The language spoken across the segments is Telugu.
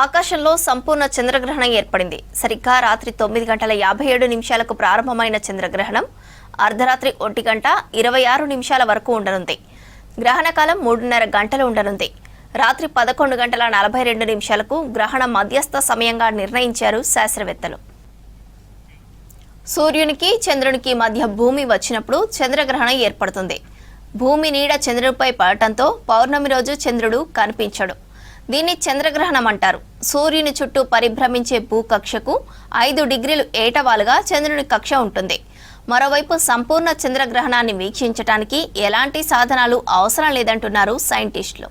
ఆకాశంలో సంపూర్ణ చంద్రగ్రహణం ఏర్పడింది. సరిగ్గా రాత్రి 9:57 ప్రారంభమైన చంద్రగ్రహణం అర్ధరాత్రి 1:26 వరకు ఉండనుంది. గ్రహణ కాలం 3:30 గంటలు ఉండనుంది. రాత్రి 11:42 గ్రహణ మధ్యస్థ సమయంగా నిర్ణయించారు శాస్త్రవేత్తలు. సూర్యునికి చంద్రునికి మధ్య భూమి వచ్చినప్పుడు చంద్రగ్రహణం ఏర్పడుతుంది. భూమి నీడ చంద్రుడిపై పడటంతో పౌర్ణమి రోజు చంద్రుడు కనిపించడు. దీన్ని చంద్రగ్రహణం అంటారు. సూర్యుని చుట్టూ పరిభ్రమించే భూకక్షకు 5 డిగ్రీలు ఏటవాలుగా చంద్రుని కక్ష ఉంటుంది. మరోవైపు సంపూర్ణ చంద్రగ్రహణాన్ని వీక్షించడానికి ఎలాంటి సాధనాలు అవసరం లేదంటున్నారు సైంటిస్టులు.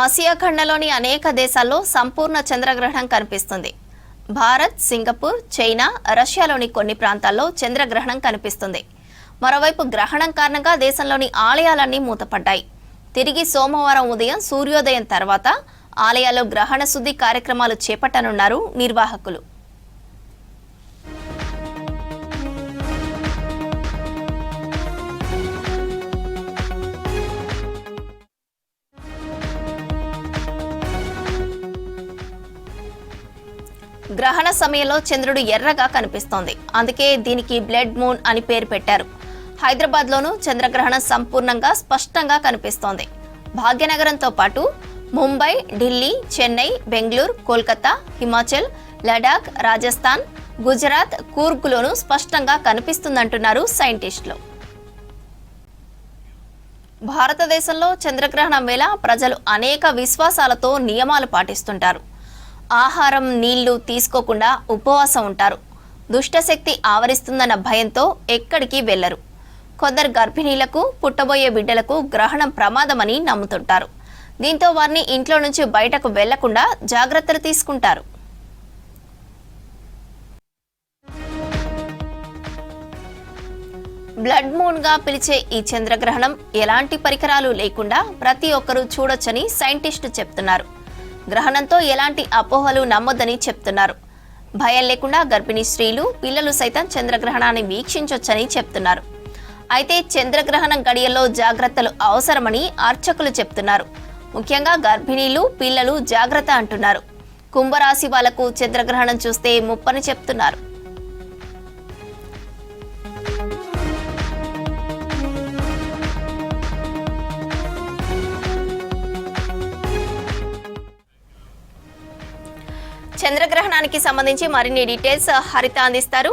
ఆసియా ఖండంలోని అనేక దేశాల్లో సంపూర్ణ చంద్రగ్రహణం కనిపిస్తుంది. భారత్, సింగపూర్, చైనా, రష్యాలోని కొన్ని ప్రాంతాల్లో చంద్రగ్రహణం కనిపిస్తుంది. మరోవైపు గ్రహణం కారణంగా దేశంలోని ఆలయాలన్నీ మూతపడ్డాయి. తిరిగి సోమవారం ఉదయం సూర్యోదయం తర్వాత ఆలయాల్లో గ్రహణ శుద్ధి కార్యక్రమాలు చేపట్టనున్నారు నిర్వాహకులు. గ్రహణ సమయంలో చంద్రుడు ఎర్రగా కనిపిస్తోంది. అందుకే దీనికి బ్లడ్ మూన్ అని పేరు పెట్టారు. హైదరాబాద్లోనూ చంద్రగ్రహణం సంపూర్ణంగా స్పష్టంగా కనిపిస్తోంది. భాగ్యనగరంతో పాటు ముంబై, ఢిల్లీ, చెన్నై, బెంగళూరు, కోల్కతా, హిమాచల్, లడాక్, రాజస్థాన్, గుజరాత్, కూర్గ్లోనూ స్పష్టంగా కనిపిస్తుందంటున్నారు సైంటిస్టులు. భారతదేశంలో చంద్రగ్రహణం వేళ ప్రజలు అనేక విశ్వాసాలతో నియమాలు పాటిస్తుంటారు. ఆహారం, నీళ్లు తీసుకోకుండా ఉపవాసం ఉంటారు. దుష్టశక్తి ఆవరిస్తుందన్న భయంతో ఎక్కడికి వెళ్లరు. కొందరు గర్భిణీలకు, పుట్టబోయే బిడ్డలకు గ్రహణం ప్రమాదమని నమ్ముతుంటారు. దీంతో వారిని ఇంట్లో నుంచి బయటకు వెళ్లకుండా జాగ్రత్తలు తీసుకుంటారు. బ్లడ్ మూన్ గా పిలిచే ఈ చంద్రగ్రహణం ఎలాంటి పరికరాలు లేకుండా ప్రతి ఒక్కరూ చూడొచ్చని సైంటిస్టులు చెప్తున్నారు. గ్రహణంతో ఎలాంటి అపోహలు నమ్మొద్దని చెప్తున్నారు. భయం లేకుండా గర్భిణీ స్త్రీలు, పిల్లలు సైతం చంద్రగ్రహణాన్ని వీక్షించొచ్చని చెప్తున్నారు. అయితే చంద్రగ్రహణం గడియల్లో జాగ్రత్తలు అవసరమని అర్చకులు చెప్తున్నారు. ముఖ్యంగా గర్భిణీలు, పిల్లలు జాగ్రత్త అంటున్నారు. కుంభరాశి వాళ్లకు చంద్రగ్రహణం చూస్తే ముప్పని చెప్తున్నారు. చంద్రగ్రహణానికి సంబంధించి మరిన్ని డీటెయిల్స్ హరిత అందిస్తారు.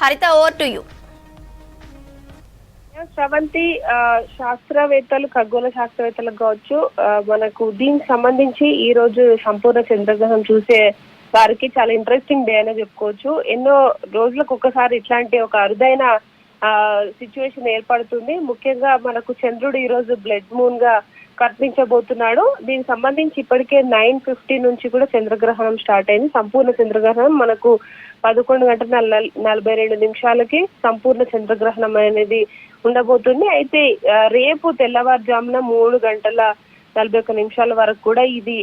హరిత, ఓవర్ టు యూ. శ్రవంతి, శాస్త్రవేత్తలు, ఖగోళ శాస్త్రవేత్తలకు కావచ్చు, మనకు దీనికి సంబంధించి ఈ రోజు సంపూర్ణ చంద్రగ్రహణం చూసే వారికి చాలా ఇంట్రెస్టింగ్ డే అనే చెప్పుకోవచ్చు. ఎన్నో రోజులకు ఒకసారి ఇట్లాంటి ఒక అరుదైన సిచ్యువేషన్ ఏర్పడుతుంది. ముఖ్యంగా మనకు చంద్రుడు ఈ రోజు బ్లడ్ మూన్ గా కనిపించబోతున్నాడు. దీనికి సంబంధించి ఇప్పటికే 9:50 నుంచి కూడా చంద్రగ్రహణం స్టార్ట్ అయింది. సంపూర్ణ చంద్రగ్రహణం మనకు 11:42 సంపూర్ణ చంద్రగ్రహణం అనేది ఉండబోతుంది. అయితే రేపు తెల్లవారుజామున 3:41 వరకు కూడా ఇది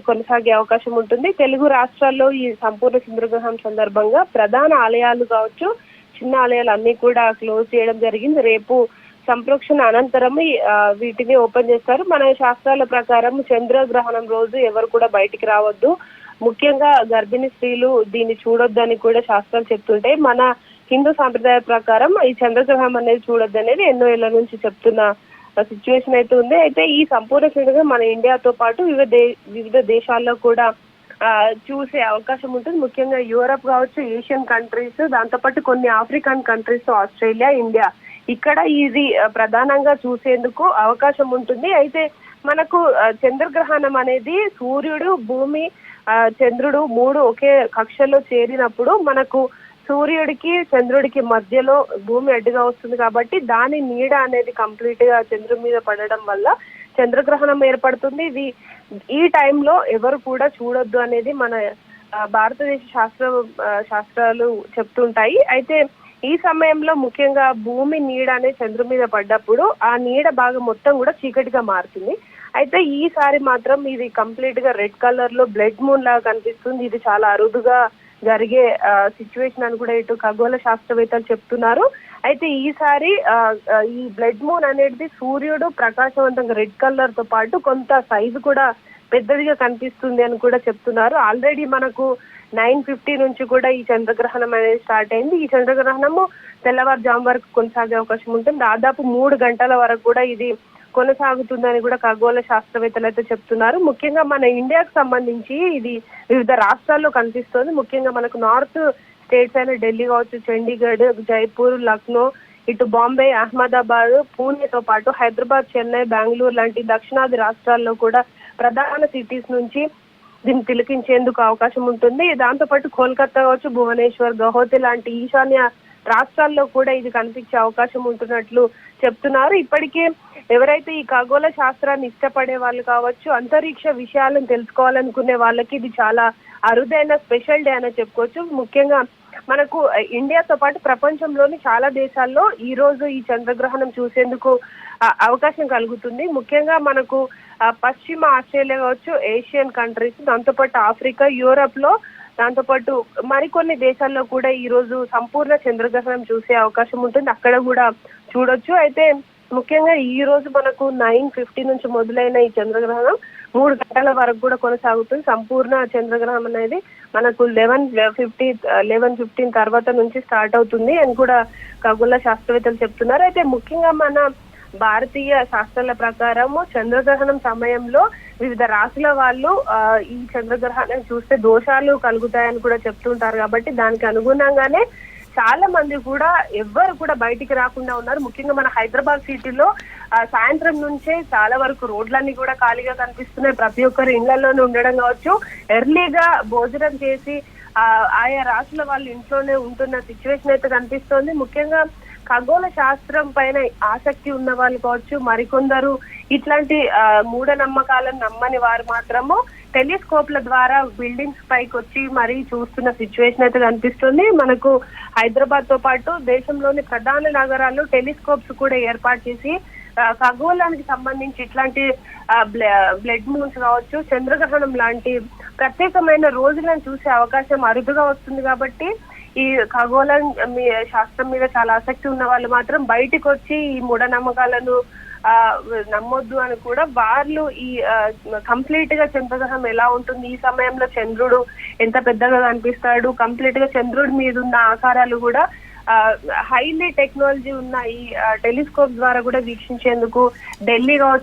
కొనసాగే అవకాశం ఉంటుంది. తెలుగు రాష్ట్రాల్లో ఈ సంపూర్ణ చంద్రగ్రహణం సందర్భంగా ప్రధాన ఆలయాలు కావచ్చు, చిన్న ఆలయాలు అన్ని కూడా క్లోజ్ చేయడం జరిగింది. రేపు సంప్రోక్షణ అనంతరం వీటిని ఓపెన్ చేస్తారు. మన శాస్త్రాల ప్రకారం చంద్రగ్రహణం రోజు ఎవరు కూడా బయటికి రావద్దు, ముఖ్యంగా గర్భిణీ స్త్రీలు దీన్ని చూడొద్దని కూడా శాస్త్రాలు చెప్తుంటాయి. మన హిందూ సాంప్రదాయ ప్రకారం ఈ చంద్రగ్రహణం అనేది చూడొద్దు అనేది ఎన్నో ఏళ్ల నుంచి చెప్తున్న సిచ్యువేషన్ అయితే ఉంది. అయితే ఈ సంపూర్ణ చంద్రగ్రహణం మన ఇండియాతో పాటు వివిధ దేశాల్లో కూడా చూసే అవకాశం ఉంటుంది. ముఖ్యంగా యూరప్ కావచ్చు, ఏషియన్ కంట్రీస్, దాంతోపాటు కొన్ని ఆఫ్రికన్ కంట్రీస్, ఆస్ట్రేలియా, ఇండియా, ఇక్కడ ఇది ప్రధానంగా చూసేందుకు అవకాశం ఉంటుంది. అయితే మనకు చంద్రగ్రహణం అనేది సూర్యుడు, భూమి, చంద్రుడు 3 ఒకే కక్షలో చేరినప్పుడు మనకు సూర్యుడికి, చంద్రుడికి మధ్యలో భూమి అడ్డుగా వస్తుంది. కాబట్టి దాని నీడ అనేది కంప్లీట్ గా చంద్రుడి మీద పడడం వల్ల చంద్రగ్రహణం ఏర్పడుతుంది. ఈ టైంలో ఎవరు కూడా చూడొద్దు అనేది మన భారతదేశ శాస్త్రాలు చెప్తుంటాయి. అయితే ఈ సమయంలో ముఖ్యంగా భూమి నీడ అనేది చంద్రుడి మీద పడ్డప్పుడు ఆ నీడ భాగం మొత్తం కూడా చీకటిగా మారుతుంది. అయితే ఈసారి మాత్రం ఇది కంప్లీట్ గా రెడ్ కలర్ లో బ్లడ్ మూన్ లాగా కనిపిస్తుంది. ఇది చాలా అరుదుగా జరిగే సిచ్యువేషన్ అని కూడా ఇటు ఖగోళ శాస్త్రవేత్తలు చెప్తున్నారు. అయితే ఈసారి ఈ బ్లడ్ మూన్ అనేది సూర్యుడు ప్రకాశవంతంగా రెడ్ కలర్ తో పాటు కొంత సైజు కూడా పెద్దదిగా కనిపిస్తుంది అని కూడా చెప్తున్నారు. ఆల్రెడీ మనకు 9:50 నుంచి కూడా ఈ చంద్రగ్రహణం అనేది స్టార్ట్ అయింది. ఈ చంద్రగ్రహణము తెల్లవారుజాము వరకు కొనసాగే అవకాశం ఉంటుంది. దాదాపు 3 గంటల వరకు కూడా ఇది కొనసాగుతుందని కూడా ఖగోళ శాస్త్రవేత్తలు అయితే చెప్తున్నారు. ముఖ్యంగా మన ఇండియాకు సంబంధించి ఇది వివిధ రాష్ట్రాల్లో కనిపిస్తోంది. ముఖ్యంగా మనకు నార్త్ స్టేట్స్ అయిన ఢిల్లీ కావచ్చు, చండీగఢ్, జైపూర్, లక్నో, ఇటు బాంబే, అహ్మదాబాద్, పూణేతో పాటు హైదరాబాద్, చెన్నై, బెంగళూరు లాంటి దక్షిణాది రాష్ట్రాల్లో కూడా ప్రధాన సిటీస్ నుంచి దీన్ని తిలకించేందుకు అవకాశం ఉంటుంది. దాంతో పాటు కోల్కతా కావచ్చు, భువనేశ్వర్, గౌహతి లాంటి ఈశాన్య రాష్ట్రాల్లో కూడా ఇది కనిపించే అవకాశం ఉంటున్నట్లు చెప్తున్నారు. ఇప్పటికే ఎవరైతే ఈ ఖగోళ శాస్త్రాన్ని ఇష్టపడే వాళ్ళు కావచ్చు, అంతరిక్ష విషయాలను తెలుసుకోవాలనుకునే వాళ్ళకి ఇది చాలా అరుదైన స్పెషల్ డే అనే చెప్పుకోవచ్చు. ముఖ్యంగా మనకు ఇండియాతో పాటు ప్రపంచంలోని చాలా దేశాల్లో ఈ రోజు ఈ చంద్రగ్రహణం చూసేందుకు అవకాశం కలుగుతుంది. ముఖ్యంగా మనకు పశ్చిమ ఆస్ట్రేలియా కావచ్చు, ఏషియన్ కంట్రీస్, దాంతోపాటు ఆఫ్రికా, యూరోప్ లో, దాంతోపాటు మరికొన్ని దేశాల్లో కూడా ఈ రోజు సంపూర్ణ చంద్రగ్రహణం చూసే అవకాశం ఉంటుంది. అక్కడ కూడా చూడొచ్చు. అయితే ముఖ్యంగా ఈ రోజు మనకు 9:50 నుంచి మొదలైన ఈ చంద్రగ్రహణం 3 గంటల వరకు కూడా కొనసాగుతుంది. సంపూర్ణ చంద్రగ్రహణం అనేది మనకు 11:15 తర్వాత నుంచి స్టార్ట్ అవుతుంది అని కూడా ఖగోళ శాస్త్రవేత్తలు చెప్తున్నారు. అయితే ముఖ్యంగా మన భారతీయ శాస్త్రాల ప్రకారము చంద్రగ్రహణం సమయంలో వివిధ రాశుల వాళ్ళు ఈ చంద్రగ్రహణం చూస్తే దోషాలు కలుగుతాయని కూడా చెప్తుంటారు. కాబట్టి దానికి అనుగుణంగానే చాలా మంది కూడా ఎవ్వరు కూడా బయటికి రాకుండా ఉన్నారు. ముఖ్యంగా మన హైదరాబాద్ సిటీలో సాయంత్రం నుంచే చాలా వరకు రోడ్లన్నీ కూడా ఖాళీగా కనిపిస్తున్నాయి. ప్రతి ఒక్కరు ఇళ్లలోనే ఉండడం కావచ్చు, ఎర్లీగా భోజనం చేసి ఆయా రాశుల వాళ్ళు ఇంట్లోనే ఉంటున్న సిచ్యువేషన్ అయితే కనిపిస్తోంది. ముఖ్యంగా ఖగోళ శాస్త్రం పైన ఆసక్తి ఉన్న వాళ్ళు కావచ్చు, మరికొందరు ఇట్లాంటి మూఢనమ్మకాలను నమ్మని వారు మాత్రము టెలిస్కోప్ల ద్వారా బిల్డింగ్స్ పైకి వచ్చి మరీ చూస్తున్న సిచ్యువేషన్ అయితే కనిపిస్తుంది. మనకు హైదరాబాద్ తో పాటు దేశంలోని ప్రధాన నగరాల్లో టెలిస్కోప్స్ కూడా ఏర్పాటు చేసి ఖగోళానికి సంబంధించి ఇట్లాంటి బ్లడ్ మూన్స్ కావచ్చు, చంద్రగ్రహణం లాంటి ప్రత్యేకమైన రోజులను చూసే అవకాశం అరుదుగా వస్తుంది. కాబట్టి ఈ ఖగోళ శాస్త్రం మీద చాలా ఆసక్తి ఉన్న వాళ్ళు మాత్రం బయటకు వచ్చి ఈ మూఢనమ్మకాలను నమ్మొద్దు అని కూడా వాళ్ళు ఈ కంప్లీట్ గా చంద్రగ్రహణం ఎలా ఉంటుంది, ఈ సమయంలో చంద్రుడు ఎంత పెద్దగా కనిపిస్తాడు, కంప్లీట్ గా చంద్రుడి మీద ఉన్న ఆకారాలు కూడా హైలీ టెక్నాలజీ ఉన్న ఈ టెలిస్కోప్ ద్వారా కూడా వీక్షించేందుకు ఢిల్లీ